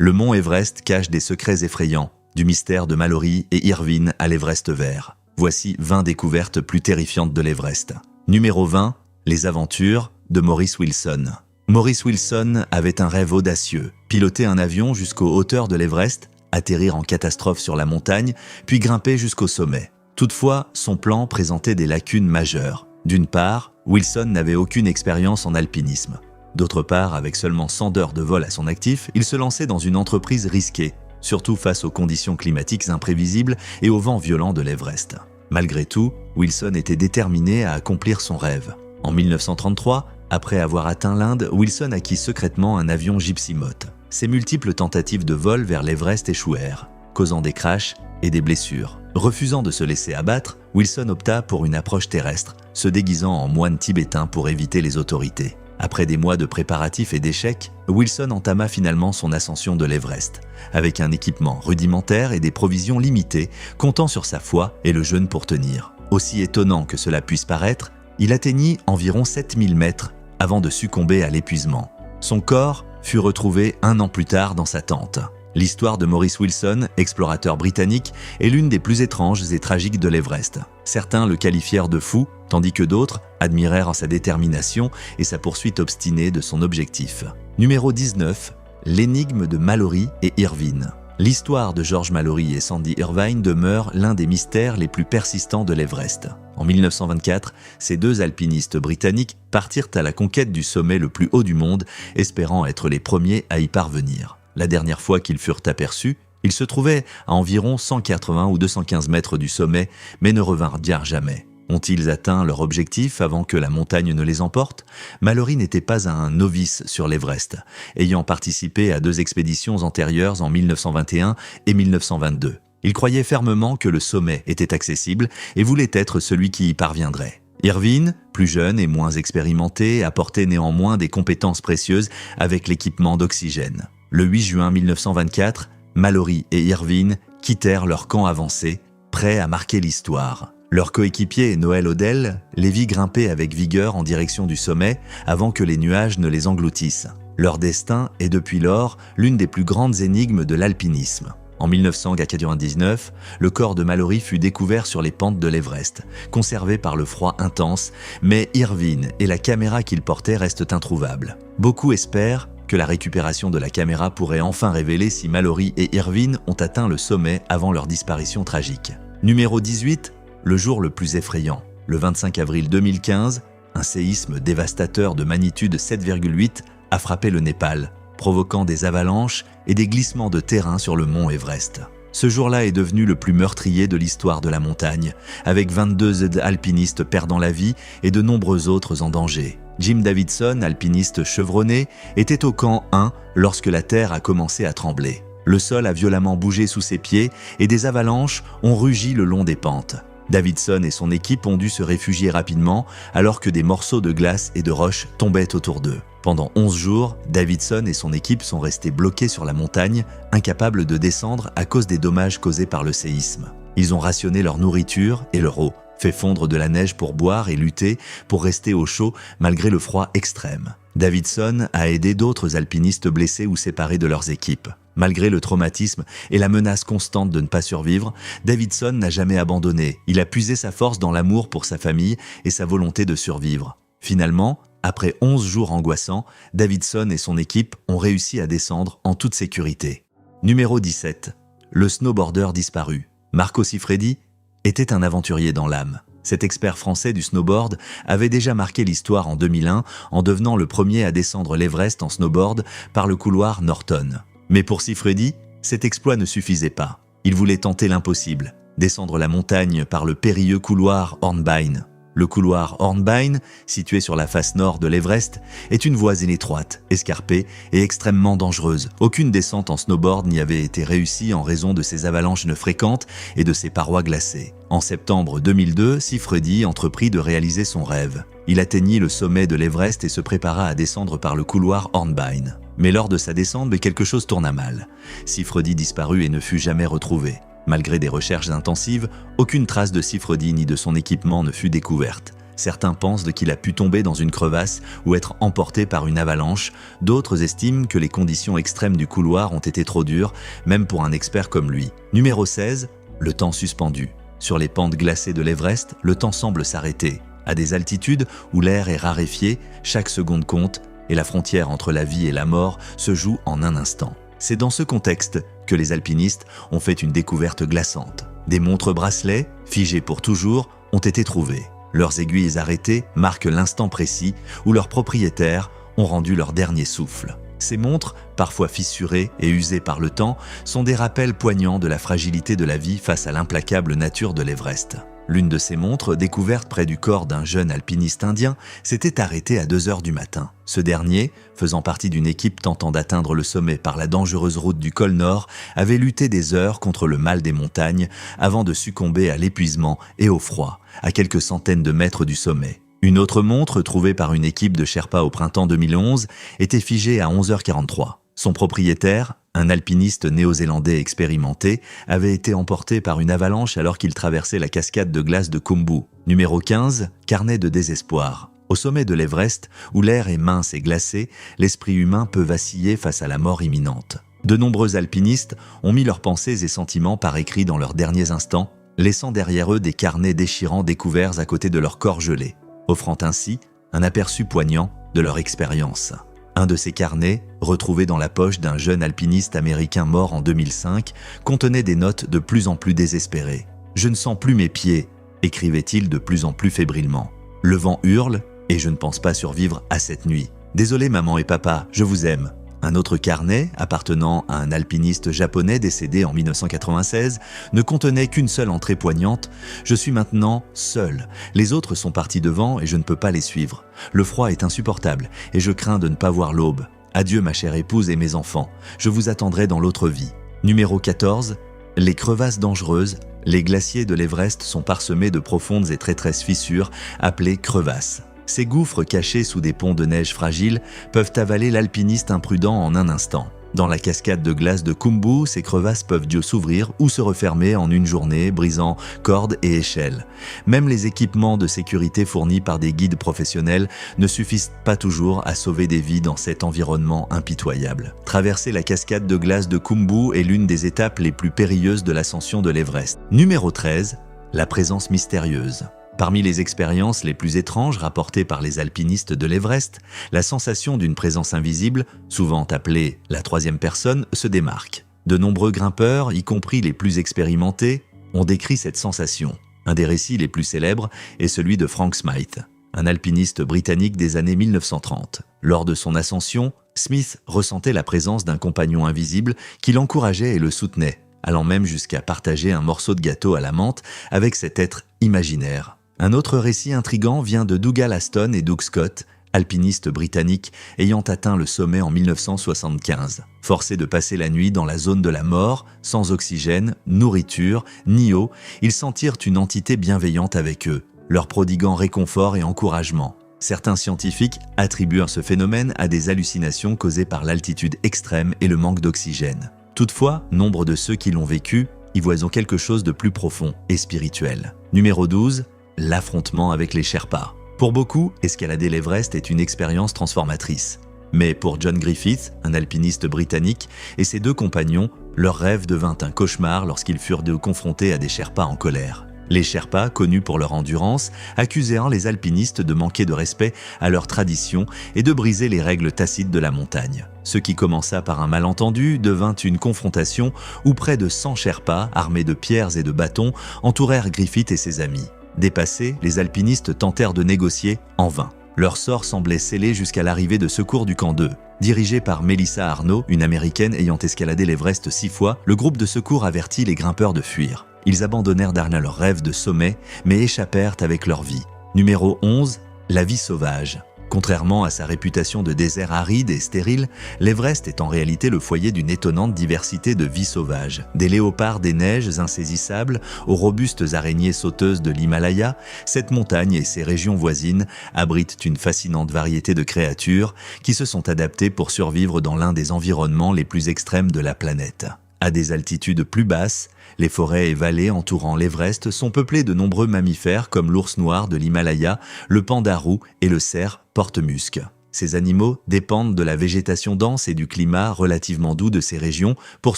Le mont Everest cache des secrets effrayants, du mystère de Mallory et Irvine à l'Everest vert. Voici 20 découvertes plus terrifiantes de l'Everest. Numéro 20, les aventures de Maurice Wilson. Maurice Wilson avait un rêve audacieux, piloter un avion jusqu'aux hauteurs de l'Everest, atterrir en catastrophe sur la montagne, puis grimper jusqu'au sommet. Toutefois, son plan présentait des lacunes majeures. D'une part, Wilson n'avait aucune expérience en alpinisme. D'autre part, avec seulement 100 heures de vol à son actif, il se lançait dans une entreprise risquée, surtout face aux conditions climatiques imprévisibles et au vent violent de l'Everest. Malgré tout, Wilson était déterminé à accomplir son rêve. En 1933, après avoir atteint l'Inde, Wilson acquit secrètement un avion Gypsy Moth. Ses multiples tentatives de vol vers l'Everest échouèrent, causant des crashs et des blessures. Refusant de se laisser abattre, Wilson opta pour une approche terrestre, se déguisant en moine tibétain pour éviter les autorités. Après des mois de préparatifs et d'échecs, Wilson entama finalement son ascension de l'Everest, avec un équipement rudimentaire et des provisions limitées, comptant sur sa foi et le jeûne pour tenir. Aussi étonnant que cela puisse paraître, il atteignit environ 7000 mètres avant de succomber à l'épuisement. Son corps fut retrouvé 1 an plus tard dans sa tente. L'histoire de Maurice Wilson, explorateur britannique, est l'une des plus étranges et tragiques de l'Everest. Certains le qualifièrent de fou, tandis que d'autres admirèrent sa détermination et sa poursuite obstinée de son objectif. Numéro 19, l'énigme de Mallory et Irvine. L'histoire de George Mallory et Sandy Irvine demeure l'un des mystères les plus persistants de l'Everest. En 1924, ces 2 alpinistes britanniques partirent à la conquête du sommet le plus haut du monde, espérant être les premiers à y parvenir. La dernière fois qu'ils furent aperçus, ils se trouvaient à environ 180 ou 215 mètres du sommet, mais ne revinrent jamais. Ont-ils atteint leur objectif avant que la montagne ne les emporte? Mallory n'était pas un novice sur l'Everest, ayant participé à 2 expéditions antérieures en 1921 et 1922. Il croyait fermement que le sommet était accessible et voulait être celui qui y parviendrait. Irvine, plus jeune et moins expérimenté, apportait néanmoins des compétences précieuses avec l'équipement d'oxygène. Le 8 juin 1924, Mallory et Irvine quittèrent leur camp avancé, prêts à marquer l'histoire. Leur coéquipier Noel Odell les vit grimper avec vigueur en direction du sommet avant que les nuages ne les engloutissent. Leur destin est depuis lors l'une des plus grandes énigmes de l'alpinisme. En 1999, le corps de Mallory fut découvert sur les pentes de l'Everest, conservé par le froid intense, mais Irvine et la caméra qu'il portait restent introuvables. Beaucoup espèrent que la récupération de la caméra pourrait enfin révéler si Mallory et Irvine ont atteint le sommet avant leur disparition tragique. Numéro 18, le jour le plus effrayant. Le 25 avril 2015, un séisme dévastateur de magnitude 7,8 a frappé le Népal, provoquant des avalanches et des glissements de terrain sur le mont Everest. Ce jour-là est devenu le plus meurtrier de l'histoire de la montagne, avec 22 alpinistes perdant la vie et de nombreux autres en danger. Jim Davidson, alpiniste chevronné, était au camp 1 lorsque la terre a commencé à trembler. Le sol a violemment bougé sous ses pieds et des avalanches ont rugi le long des pentes. Davidson et son équipe ont dû se réfugier rapidement alors que des morceaux de glace et de roches tombaient autour d'eux. Pendant 11 jours, Davidson et son équipe sont restés bloqués sur la montagne, incapables de descendre à cause des dommages causés par le séisme. Ils ont rationné leur nourriture et leur eau, fait fondre de la neige pour boire et lutter pour rester au chaud malgré le froid extrême. Davidson a aidé d'autres alpinistes blessés ou séparés de leurs équipes. Malgré le traumatisme et la menace constante de ne pas survivre, Davidson n'a jamais abandonné. Il a puisé sa force dans l'amour pour sa famille et sa volonté de survivre. Finalement, après 11 jours angoissants, Davidson et son équipe ont réussi à descendre en toute sécurité. Numéro 17. Le snowboarder disparu. Marco Siffredi était un aventurier dans l'âme. Cet expert français du snowboard avait déjà marqué l'histoire en 2001 en devenant le premier à descendre l'Everest en snowboard par le couloir Norton. Mais pour Siffredi, cet exploit ne suffisait pas. Il voulait tenter l'impossible, descendre la montagne par le périlleux couloir Hornbein. Le couloir Hornbein, situé sur la face nord de l'Everest, est une voie étroite, escarpée et extrêmement dangereuse. Aucune descente en snowboard n'y avait été réussie en raison de ses avalanches fréquentes et de ses parois glacées. En septembre 2002, Siffredi entreprit de réaliser son rêve. Il atteignit le sommet de l'Everest et se prépara à descendre par le couloir Hornbein. Mais lors de sa descente, quelque chose tourna mal. Siffredi disparut et ne fut jamais retrouvé. Malgré des recherches intensives, aucune trace de Siffredi ni de son équipement ne fut découverte. Certains pensent qu'il a pu tomber dans une crevasse ou être emporté par une avalanche. D'autres estiment que les conditions extrêmes du couloir ont été trop dures, même pour un expert comme lui. Numéro 16, le temps suspendu. Sur les pentes glacées de l'Everest, le temps semble s'arrêter. À des altitudes où l'air est raréfié, chaque seconde compte et la frontière entre la vie et la mort se joue en un instant. C'est dans ce contexte que les alpinistes ont fait une découverte glaçante. Des montres-bracelets, figés pour toujours, ont été trouvés. Leurs aiguilles arrêtées marquent l'instant précis où leurs propriétaires ont rendu leur dernier souffle. Ces montres, parfois fissurées et usées par le temps, sont des rappels poignants de la fragilité de la vie face à l'implacable nature de l'Everest. L'une de ces montres, découverte près du corps d'un jeune alpiniste indien, s'était arrêtée à 2 heures du matin. Ce dernier, faisant partie d'une équipe tentant d'atteindre le sommet par la dangereuse route du col Nord, avait lutté des heures contre le mal des montagnes avant de succomber à l'épuisement et au froid, à quelques centaines de mètres du sommet. Une autre montre, trouvée par une équipe de Sherpas au printemps 2011, était figée à 11h43. Son propriétaire, un alpiniste néo-zélandais expérimenté, avait été emporté par une avalanche alors qu'il traversait la cascade de glace de Khumbu. Numéro 15, carnet de désespoir. Au sommet de l'Everest, où l'air est mince et glacé, l'esprit humain peut vaciller face à la mort imminente. De nombreux alpinistes ont mis leurs pensées et sentiments par écrit dans leurs derniers instants, laissant derrière eux des carnets déchirants découverts à côté de leur corps gelé, offrant ainsi un aperçu poignant de leur expérience. Un de ces carnets, retrouvé dans la poche d'un jeune alpiniste américain mort en 2005, contenait des notes de plus en plus désespérées. « Je ne sens plus mes pieds », écrivait-il de plus en plus fébrilement. « Le vent hurle et je ne pense pas survivre à cette nuit. Désolé maman et papa, je vous aime. » Un autre carnet, appartenant à un alpiniste japonais décédé en 1996, ne contenait qu'une seule entrée poignante. « Je suis maintenant seul. Les autres sont partis devant et je ne peux pas les suivre. Le froid est insupportable et je crains de ne pas voir l'aube. Adieu ma chère épouse et mes enfants. Je vous attendrai dans l'autre vie. » Numéro 14. Les crevasses dangereuses. Les glaciers de l'Everest sont parsemés de profondes et traîtresses fissures appelées crevasses. Ces gouffres cachés sous des ponts de neige fragiles peuvent avaler l'alpiniste imprudent en un instant. Dans la cascade de glace de Khumbu, ces crevasses peuvent s'ouvrir ou se refermer en une journée, brisant cordes et échelles. Même les équipements de sécurité fournis par des guides professionnels ne suffisent pas toujours à sauver des vies dans cet environnement impitoyable. Traverser la cascade de glace de Khumbu est l'une des étapes les plus périlleuses de l'ascension de l'Everest. Numéro 13, la présence mystérieuse. Parmi les expériences les plus étranges rapportées par les alpinistes de l'Everest, la sensation d'une présence invisible, souvent appelée la troisième personne, se démarque. De nombreux grimpeurs, y compris les plus expérimentés, ont décrit cette sensation. Un des récits les plus célèbres est celui de Frank Smythe, un alpiniste britannique des années 1930. Lors de son ascension, Smith ressentait la présence d'un compagnon invisible qui l'encourageait et le soutenait, allant même jusqu'à partager un morceau de gâteau à la menthe avec cet être imaginaire. Un autre récit intrigant vient de Dougal Aston et Doug Scott, alpinistes britanniques ayant atteint le sommet en 1975. Forcés de passer la nuit dans la zone de la mort, sans oxygène, nourriture, ni eau, ils sentirent une entité bienveillante avec eux, leur prodiguant réconfort et encouragement. Certains scientifiques attribuent ce phénomène à des hallucinations causées par l'altitude extrême et le manque d'oxygène. Toutefois, nombre de ceux qui l'ont vécu y voient quelque chose de plus profond et spirituel. Numéro 12. L'affrontement avec les Sherpas. Pour beaucoup, escalader l'Everest est une expérience transformatrice. Mais pour John Griffith, un alpiniste britannique, et ses 2 compagnons, leur rêve devint un cauchemar lorsqu'ils furent confrontés à des Sherpas en colère. Les Sherpas, connus pour leur endurance, accusèrent les alpinistes de manquer de respect à leurs traditions et de briser les règles tacites de la montagne. Ce qui commença par un malentendu devint une confrontation où près de 100 Sherpas, armés de pierres et de bâtons, entourèrent Griffith et ses amis. Dépassés, les alpinistes tentèrent de négocier en vain. Leur sort semblait scellé jusqu'à l'arrivée de secours du camp 2. Dirigé par Melissa Arnault, une américaine ayant escaladé l'Everest 6 fois, le groupe de secours avertit les grimpeurs de fuir. Ils abandonnèrent dernier leur rêve de sommet, mais échappèrent avec leur vie. Numéro 11, la vie sauvage. Contrairement à sa réputation de désert aride et stérile, l'Everest est en réalité le foyer d'une étonnante diversité de vie sauvage. Des léopards des neiges insaisissables aux robustes araignées sauteuses de l'Himalaya, cette montagne et ses régions voisines abritent une fascinante variété de créatures qui se sont adaptées pour survivre dans l'un des environnements les plus extrêmes de la planète. À des altitudes plus basses, les forêts et vallées entourant l'Everest sont peuplées de nombreux mammifères comme l'ours noir de l'Himalaya, le panda roux et le cerf porte-musc. Ces animaux dépendent de la végétation dense et du climat relativement doux de ces régions pour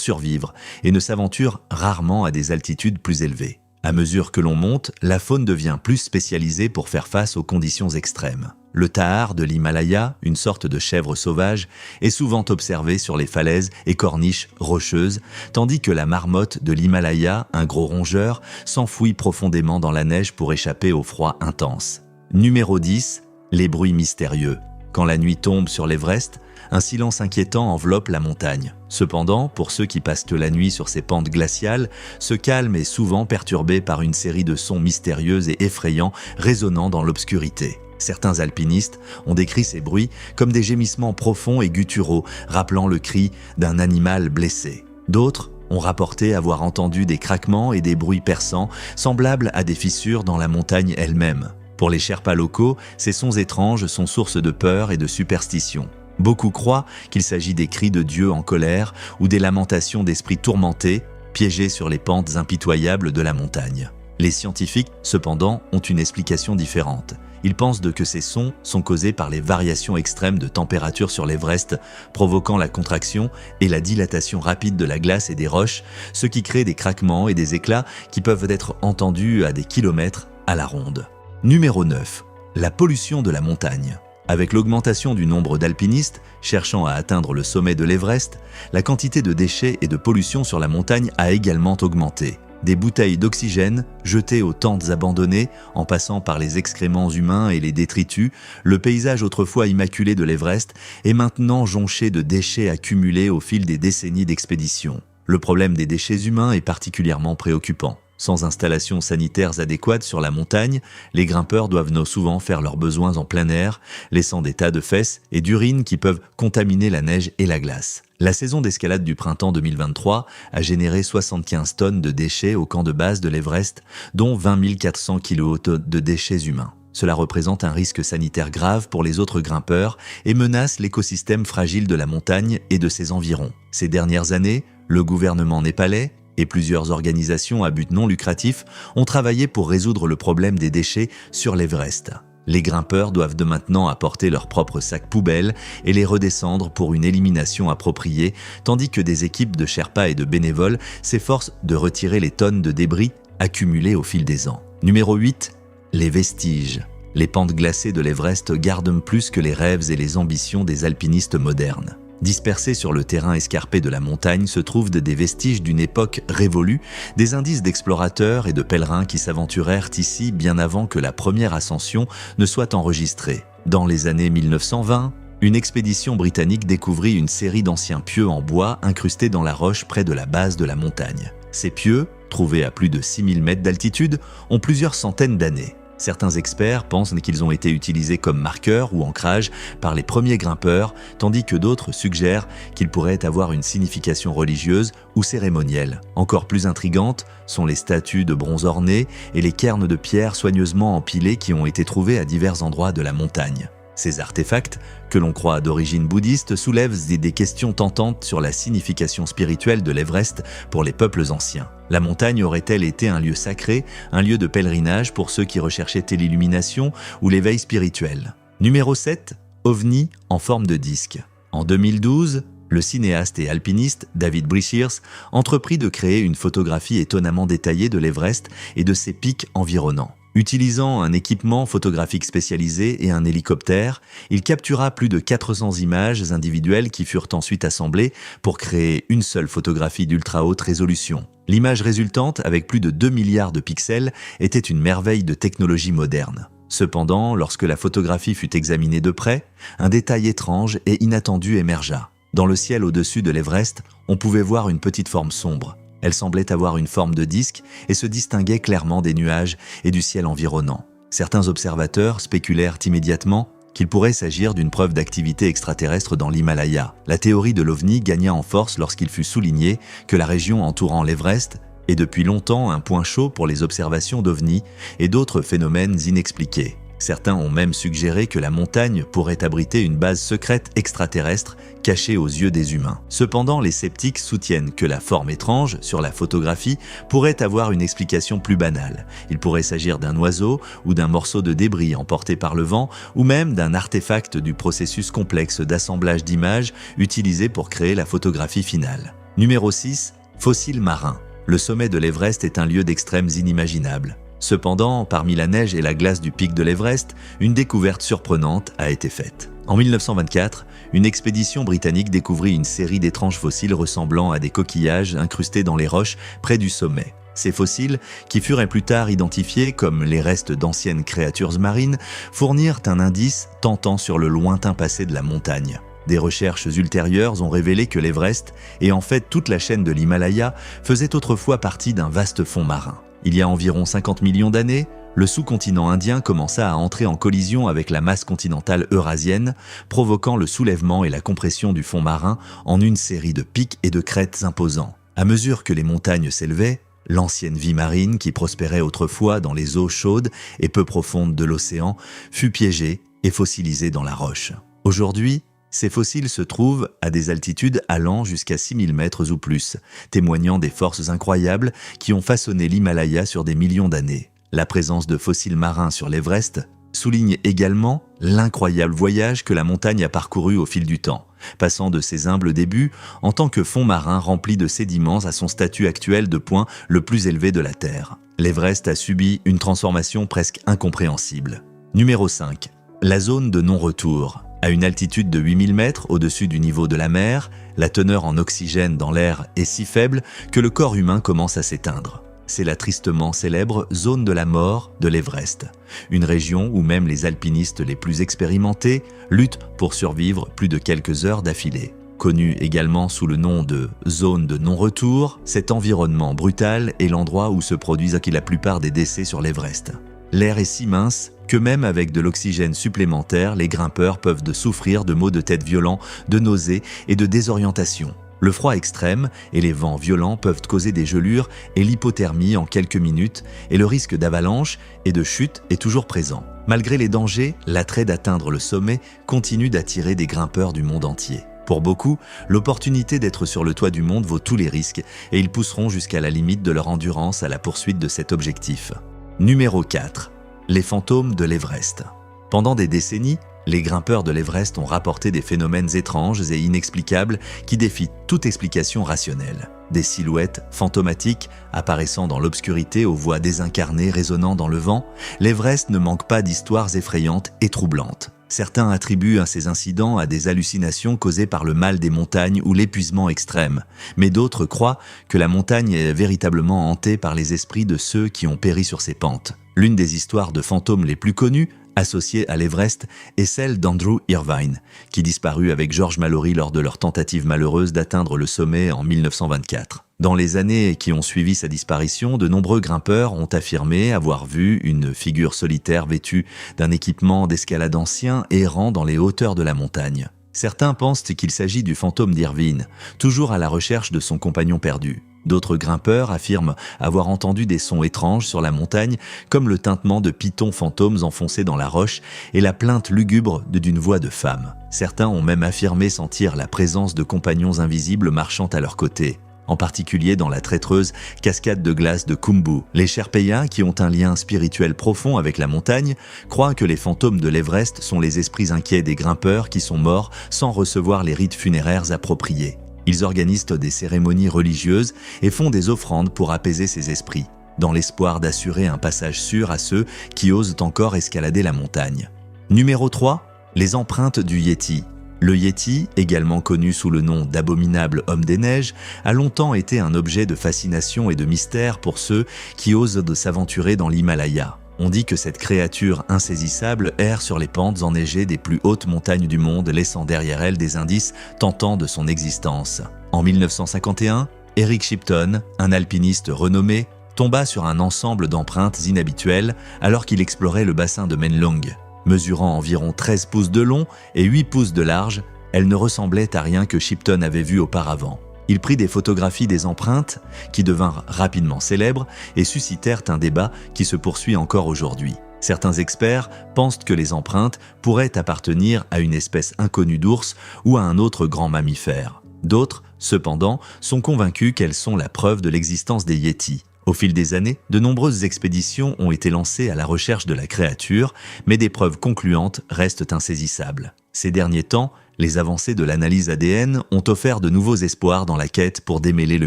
survivre et ne s'aventurent rarement à des altitudes plus élevées. À mesure que l'on monte, la faune devient plus spécialisée pour faire face aux conditions extrêmes. Le tahar de l'Himalaya, une sorte de chèvre sauvage, est souvent observé sur les falaises et corniches rocheuses, tandis que la marmotte de l'Himalaya, un gros rongeur, s'enfouit profondément dans la neige pour échapper au froid intense. Numéro 10. Les bruits mystérieux. Quand la nuit tombe sur l'Everest, un silence inquiétant enveloppe la montagne. Cependant, pour ceux qui passent la nuit sur ces pentes glaciales, ce calme est souvent perturbé par une série de sons mystérieux et effrayants résonnant dans l'obscurité. Certains alpinistes ont décrit ces bruits comme des gémissements profonds et gutturaux, rappelant le cri d'un animal blessé. D'autres ont rapporté avoir entendu des craquements et des bruits perçants, semblables à des fissures dans la montagne elle-même. Pour les Sherpas locaux, ces sons étranges sont source de peur et de superstition. Beaucoup croient qu'il s'agit des cris de Dieu en colère ou des lamentations d'esprits tourmentés, piégés sur les pentes impitoyables de la montagne. Les scientifiques, cependant, ont une explication différente. Ils pensent que ces sons sont causés par les variations extrêmes de température sur l'Everest, provoquant la contraction et la dilatation rapide de la glace et des roches, ce qui crée des craquements et des éclats qui peuvent être entendus à des kilomètres à la ronde. Numéro 9. La pollution de la montagne. Avec l'augmentation du nombre d'alpinistes cherchant à atteindre le sommet de l'Everest, la quantité de déchets et de pollution sur la montagne a également augmenté. Des bouteilles d'oxygène jetées aux tentes abandonnées, en passant par les excréments humains et les détritus, le paysage autrefois immaculé de l'Everest est maintenant jonché de déchets accumulés au fil des décennies d'expéditions. Le problème des déchets humains est particulièrement préoccupant. Sans installations sanitaires adéquates sur la montagne, les grimpeurs doivent souvent faire leurs besoins en plein air, laissant des tas de fesses et d'urine qui peuvent contaminer la neige et la glace. La saison d'escalade du printemps 2023 a généré 75 tonnes de déchets au camp de base de l'Everest, dont 20 400 kg de déchets humains. Cela représente un risque sanitaire grave pour les autres grimpeurs et menace l'écosystème fragile de la montagne et de ses environs. Ces dernières années, le gouvernement népalais et plusieurs organisations à but non lucratif ont travaillé pour résoudre le problème des déchets sur l'Everest. Les grimpeurs doivent de maintenant apporter leurs propres sacs poubelles et les redescendre pour une élimination appropriée, tandis que des équipes de Sherpas et de bénévoles s'efforcent de retirer les tonnes de débris accumulés au fil des ans. Numéro 8. Les vestiges. Les pentes glacées de l'Everest gardent plus que les rêves et les ambitions des alpinistes modernes. Dispersés sur le terrain escarpé de la montagne se trouvent des vestiges d'une époque révolue, des indices d'explorateurs et de pèlerins qui s'aventurèrent ici bien avant que la première ascension ne soit enregistrée. Dans les années 1920, une expédition britannique découvrit une série d'anciens pieux en bois incrustés dans la roche près de la base de la montagne. Ces pieux, trouvés à plus de 6000 mètres d'altitude, ont plusieurs centaines d'années. Certains experts pensent qu'ils ont été utilisés comme marqueurs ou ancrage par les premiers grimpeurs, tandis que d'autres suggèrent qu'ils pourraient avoir une signification religieuse ou cérémonielle. Encore plus intrigantes sont les statues de bronze ornées et les cairns de pierre soigneusement empilés qui ont été trouvés à divers endroits de la montagne. Ces artefacts, que l'on croit d'origine bouddhiste, soulèvent des questions tentantes sur la signification spirituelle de l'Everest pour les peuples anciens. La montagne aurait-elle été un lieu sacré, un lieu de pèlerinage pour ceux qui recherchaient l'illumination ou l'éveil spirituel? Numéro 7. OVNI en forme de disque. En 2012, le cinéaste et alpiniste David Brishears entreprit de créer une photographie étonnamment détaillée de l'Everest et de ses pics environnants. Utilisant un équipement photographique spécialisé et un hélicoptère, il captura plus de 400 images individuelles qui furent ensuite assemblées pour créer une seule photographie d'ultra haute résolution. L'image résultante, avec plus de 2 milliards de pixels, était une merveille de technologie moderne. Cependant, lorsque la photographie fut examinée de près, un détail étrange et inattendu émergea. Dans le ciel au-dessus de l'Everest, on pouvait voir une petite forme sombre. Elle semblait avoir une forme de disque et se distinguait clairement des nuages et du ciel environnant. Certains observateurs spéculèrent immédiatement qu'il pourrait s'agir d'une preuve d'activité extraterrestre dans l'Himalaya. La théorie de l'OVNI gagna en force lorsqu'il fut souligné que la région entourant l'Everest est depuis longtemps un point chaud pour les observations d'OVNI et d'autres phénomènes inexpliqués. Certains ont même suggéré que la montagne pourrait abriter une base secrète extraterrestre cachée aux yeux des humains. Cependant, les sceptiques soutiennent que la forme étrange sur la photographie pourrait avoir une explication plus banale. Il pourrait s'agir d'un oiseau ou d'un morceau de débris emporté par le vent ou même d'un artefact du processus complexe d'assemblage d'images utilisé pour créer la photographie finale. Numéro 6. Fossiles marins. Le sommet de l'Everest est un lieu d'extrêmes inimaginables. Cependant, parmi la neige et la glace du pic de l'Everest, une découverte surprenante a été faite. En 1924, une expédition britannique découvrit une série d'étranges fossiles ressemblant à des coquillages incrustés dans les roches près du sommet. Ces fossiles, qui furent plus tard identifiés comme les restes d'anciennes créatures marines, fournirent un indice tentant sur le lointain passé de la montagne. Des recherches ultérieures ont révélé que l'Everest, et en fait toute la chaîne de l'Himalaya, faisait autrefois partie d'un vaste fond marin. Il y a environ 50 millions d'années, le sous-continent indien commença à entrer en collision avec la masse continentale eurasienne, provoquant le soulèvement et la compression du fond marin en une série de pics et de crêtes imposants. À mesure que les montagnes s'élevaient, l'ancienne vie marine qui prospérait autrefois dans les eaux chaudes et peu profondes de l'océan fut piégée et fossilisée dans la roche. Aujourd'hui, ces fossiles se trouvent à des altitudes allant jusqu'à 6000 mètres ou plus, témoignant des forces incroyables qui ont façonné l'Himalaya sur des millions d'années. La présence de fossiles marins sur l'Everest souligne également l'incroyable voyage que la montagne a parcouru au fil du temps, passant de ses humbles débuts en tant que fond marin rempli de sédiments à son statut actuel de point le plus élevé de la Terre. L'Everest a subi une transformation presque incompréhensible. Numéro 5. La zone de non-retour. À une altitude de 8000 mètres au-dessus du niveau de la mer, la teneur en oxygène dans l'air est si faible que le corps humain commence à s'éteindre. C'est la tristement célèbre zone de la mort de l'Everest, une région où même les alpinistes les plus expérimentés luttent pour survivre plus de quelques heures d'affilée. Connu également sous le nom de zone de non-retour, cet environnement brutal est l'endroit où se produisent la plupart des décès sur l'Everest. L'air est si mince que même avec de l'oxygène supplémentaire, les grimpeurs peuvent souffrir de maux de tête violents, de nausées et de désorientation. Le froid extrême et les vents violents peuvent causer des gelures et l'hypothermie en quelques minutes, et le risque d'avalanche et de chute est toujours présent. Malgré les dangers, l'attrait d'atteindre le sommet continue d'attirer des grimpeurs du monde entier. Pour beaucoup, l'opportunité d'être sur le toit du monde vaut tous les risques, et ils pousseront jusqu'à la limite de leur endurance à la poursuite de cet objectif. Numéro 4. Les fantômes de l'Everest. Pendant des décennies, les grimpeurs de l'Everest ont rapporté des phénomènes étranges et inexplicables qui défient toute explication rationnelle. Des silhouettes fantomatiques apparaissant dans l'obscurité aux voix désincarnées résonnant dans le vent, l'Everest ne manque pas d'histoires effrayantes et troublantes. Certains attribuent ces incidents à des hallucinations causées par le mal des montagnes ou l'épuisement extrême, mais d'autres croient que la montagne est véritablement hantée par les esprits de ceux qui ont péri sur ses pentes. L'une des histoires de fantômes les plus connues, associée à l'Everest, est celle d'Andrew Irvine, qui disparut avec George Mallory lors de leur tentative malheureuse d'atteindre le sommet en 1924. Dans les années qui ont suivi sa disparition, de nombreux grimpeurs ont affirmé avoir vu une figure solitaire vêtue d'un équipement d'escalade ancien errant dans les hauteurs de la montagne. Certains pensent qu'il s'agit du fantôme d'Irvine, toujours à la recherche de son compagnon perdu. D'autres grimpeurs affirment avoir entendu des sons étranges sur la montagne, comme le tintement de pythons fantômes enfoncés dans la roche et la plainte lugubre d'une voix de femme. Certains ont même affirmé sentir la présence de compagnons invisibles marchant à leur côté, en particulier dans la traîtreuse cascade de glace de Khumbu. Les Sherpéens, qui ont un lien spirituel profond avec la montagne, croient que les fantômes de l'Everest sont les esprits inquiets des grimpeurs qui sont morts sans recevoir les rites funéraires appropriés. Ils organisent des cérémonies religieuses et font des offrandes pour apaiser ces esprits, dans l'espoir d'assurer un passage sûr à ceux qui osent encore escalader la montagne. Numéro 3. Les empreintes du Yéti. Le Yéti, également connu sous le nom d'abominable homme des neiges, a longtemps été un objet de fascination et de mystère pour ceux qui osent s'aventurer dans l'Himalaya. On dit que cette créature insaisissable erre sur les pentes enneigées des plus hautes montagnes du monde, laissant derrière elle des indices tentant de son existence. En 1951, Eric Shipton, un alpiniste renommé, tomba sur un ensemble d'empreintes inhabituelles alors qu'il explorait le bassin de Menlong. Mesurant environ 13 pouces de long et 8 pouces de large, elle ne ressemblait à rien que Shipton avait vu auparavant. Il prit des photographies des empreintes, qui devinrent rapidement célèbres et suscitèrent un débat qui se poursuit encore aujourd'hui. Certains experts pensent que les empreintes pourraient appartenir à une espèce inconnue d'ours ou à un autre grand mammifère. D'autres, cependant, sont convaincus qu'elles sont la preuve de l'existence des Yétis. Au fil des années, de nombreuses expéditions ont été lancées à la recherche de la créature, mais des preuves concluantes restent insaisissables. Ces derniers temps, les avancées de l'analyse ADN ont offert de nouveaux espoirs dans la quête pour démêler le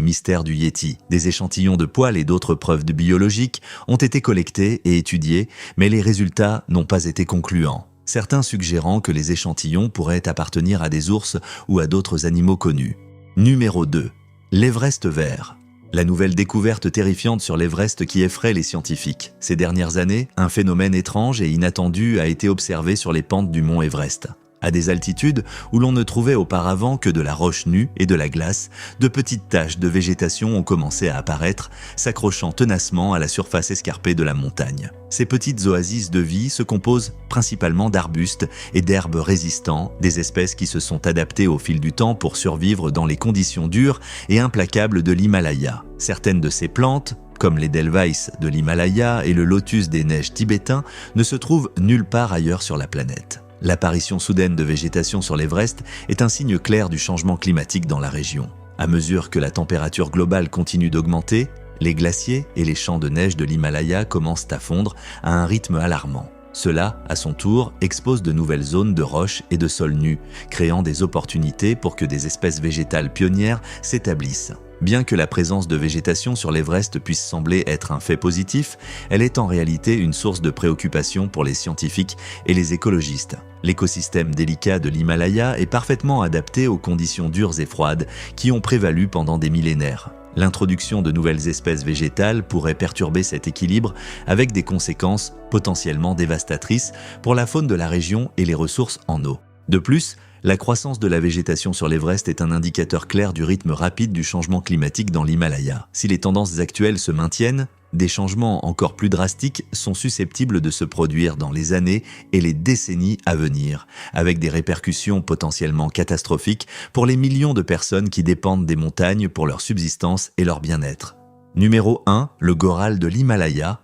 mystère du Yéti. Des échantillons de poils et d'autres preuves biologiques ont été collectés et étudiés, mais les résultats n'ont pas été concluants. Certains suggérant que les échantillons pourraient appartenir à des ours ou à d'autres animaux connus. Numéro 2. L'Everest vert. La nouvelle découverte terrifiante sur l'Everest qui effraie les scientifiques. Ces dernières années, un phénomène étrange et inattendu a été observé sur les pentes du mont Everest. À des altitudes où l'on ne trouvait auparavant que de la roche nue et de la glace, de petites taches de végétation ont commencé à apparaître, s'accrochant tenacement à la surface escarpée de la montagne. Ces petites oasis de vie se composent principalement d'arbustes et d'herbes résistants, des espèces qui se sont adaptées au fil du temps pour survivre dans les conditions dures et implacables de l'Himalaya. Certaines de ces plantes, comme l'Edelweiss de l'Himalaya et le lotus des neiges tibétain, ne se trouvent nulle part ailleurs sur la planète. L'apparition soudaine de végétation sur l'Everest est un signe clair du changement climatique dans la région. À mesure que la température globale continue d'augmenter, les glaciers et les champs de neige de l'Himalaya commencent à fondre à un rythme alarmant. Cela, à son tour, expose de nouvelles zones de roches et de sols nus, créant des opportunités pour que des espèces végétales pionnières s'établissent. Bien que la présence de végétation sur l'Everest puisse sembler être un fait positif, elle est en réalité une source de préoccupation pour les scientifiques et les écologistes. L'écosystème délicat de l'Himalaya est parfaitement adapté aux conditions dures et froides qui ont prévalu pendant des millénaires. L'introduction de nouvelles espèces végétales pourrait perturber cet équilibre avec des conséquences potentiellement dévastatrices pour la faune de la région et les ressources en eau. De plus, la croissance de la végétation sur l'Everest est un indicateur clair du rythme rapide du changement climatique dans l'Himalaya. Si les tendances actuelles se maintiennent, des changements encore plus drastiques sont susceptibles de se produire dans les années et les décennies à venir, avec des répercussions potentiellement catastrophiques pour les millions de personnes qui dépendent des montagnes pour leur subsistance et leur bien-être. Numéro 1. Le goral de l'Himalaya.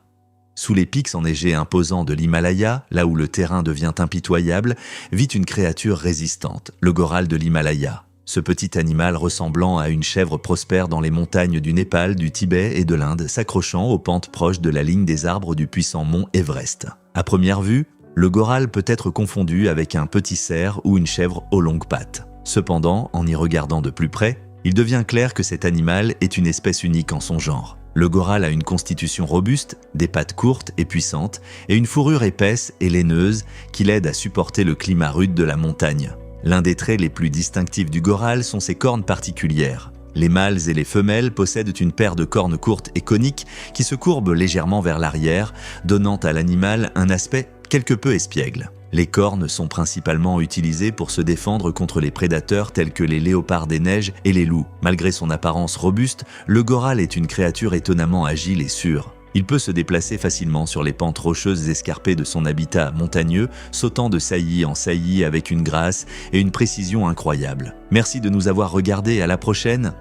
Sous les pics enneigés imposants de l'Himalaya, là où le terrain devient impitoyable, vit une créature résistante, le goral de l'Himalaya. Ce petit animal ressemblant à une chèvre prospère dans les montagnes du Népal, du Tibet et de l'Inde, s'accrochant aux pentes proches de la ligne des arbres du puissant mont Everest. À première vue, le goral peut être confondu avec un petit cerf ou une chèvre aux longues pattes. Cependant, en y regardant de plus près, il devient clair que cet animal est une espèce unique en son genre. Le goral a une constitution robuste, des pattes courtes et puissantes, et une fourrure épaisse et laineuse qui l'aide à supporter le climat rude de la montagne. L'un des traits les plus distinctifs du goral sont ses cornes particulières. Les mâles et les femelles possèdent une paire de cornes courtes et coniques qui se courbent légèrement vers l'arrière, donnant à l'animal un aspect quelque peu espiègle. Les cornes sont principalement utilisées pour se défendre contre les prédateurs tels que les léopards des neiges et les loups. Malgré son apparence robuste, le goral est une créature étonnamment agile et sûre. Il peut se déplacer facilement sur les pentes rocheuses escarpées de son habitat montagneux, sautant de saillie en saillie avec une grâce et une précision incroyables. Merci de nous avoir regardés, à la prochaine.